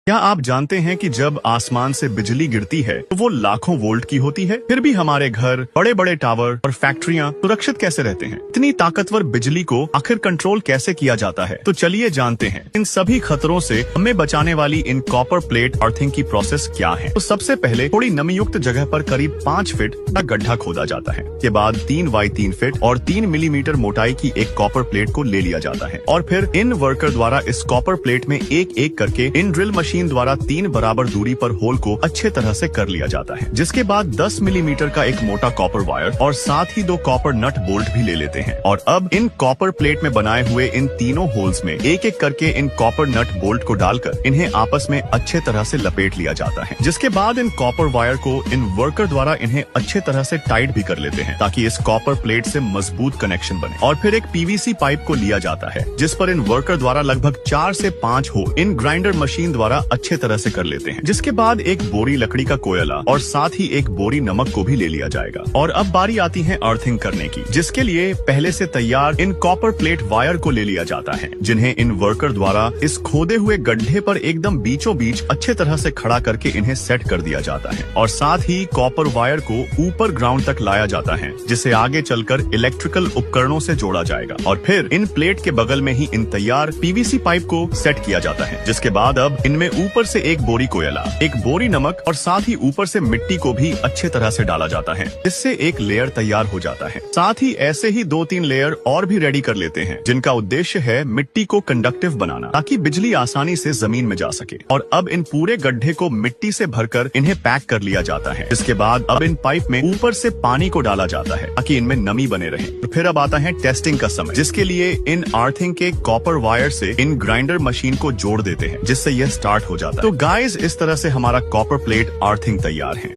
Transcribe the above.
क्या आप जानते हैं कि जब आसमान से बिजली गिरती है तो वो लाखों वोल्ट की होती है, फिर भी हमारे घर, बड़े बड़े टावर और फैक्ट्रियां सुरक्षित कैसे रहते हैं? इतनी ताकतवर बिजली को आखिर कंट्रोल कैसे किया जाता है? तो चलिए जानते हैं इन सभी खतरों से हमें बचाने वाली इन कॉपर प्लेट अर्थिंग की प्रोसेस क्या है। तो सबसे पहले थोड़ी नमीयुक्त जगह पर करीब 5 फीट का गड्ढा खोदा जाता है। के बाद 3 बाई 3 फीट और 3 मिलीमीटर मोटाई की एक कॉपर प्लेट को ले लिया जाता है और फिर इन वर्कर द्वारा इस कॉपर प्लेट में एक एक करके इन ड्रिल मशीन द्वारा 3 बराबर दूरी पर होल को अच्छे तरह से कर लिया जाता है। जिसके बाद 10 मिलीमीटर का एक मोटा कॉपर वायर और साथ ही 2 कॉपर नट बोल्ट भी ले लेते हैं और अब इन कॉपर प्लेट में बनाए हुए इन तीनों होल्स में एक एक करके इन कॉपर नट बोल्ट को डालकर इन्हें आपस में अच्छे तरह से लपेट लिया जाता है। जिसके बाद इन कॉपर वायर को इन वर्कर द्वारा इन्हें अच्छे तरह से टाइट भी कर लेते हैं ताकि इस कॉपर प्लेट से मजबूत कनेक्शन बने। और फिर एक पीवीसी पाइप को लिया जाता है जिस पर इन वर्कर द्वारा लगभग 4 से 5 होल इन ग्राइंडर मशीन द्वारा अच्छे तरह से कर लेते हैं। जिसके बाद एक बोरी लकड़ी का कोयला और साथ ही एक बोरी नमक को भी ले लिया जाएगा। और अब बारी आती है अर्थिंग करने की, जिसके लिए पहले से तैयार इन कॉपर प्लेट वायर को ले लिया जाता है जिन्हें इन वर्कर द्वारा इस खोदे हुए गड्ढे पर एकदम बीचों बीच अच्छे तरह से खड़ा करके इन्हें सेट कर दिया जाता है और साथ ही कॉपर वायर को ऊपर ग्राउंड तक लाया जाता है जिसे आगे चलकर इलेक्ट्रिकल उपकरणों से जोड़ा जाएगा। और फिर इन प्लेट के बगल में ही इन तैयार पीवीसी पाइप को सेट किया जाता है। जिसके बाद अब इनमें ऊपर से एक बोरी कोयला, एक बोरी नमक और साथ ही ऊपर से मिट्टी को भी अच्छे तरह से डाला जाता है। इससे एक लेयर तैयार हो जाता है। साथ ही ऐसे ही 2-3 लेयर और भी रेडी कर लेते हैं जिनका उद्देश्य है मिट्टी को कंडक्टिव बनाना ताकि बिजली आसानी से जमीन में जा सके। और अब इन पूरे गड्ढे को मिट्टी से भरकर इन्हें पैक कर लिया जाता है। इसके बाद अब इन पाइप में ऊपर से पानी को डाला जाता है ताकि इनमें नमी बने रहे। तो फिर अब आता है टेस्टिंग का समय, जिसके लिए इन अर्थिंग के कॉपर वायर से इन ग्राइंडर मशीन को जोड़ देते हैं जिससे यह स्टार्ट हो जाता है। तो गाइस, इस तरह से हमारा कॉपर प्लेट अर्थिंग तैयार है।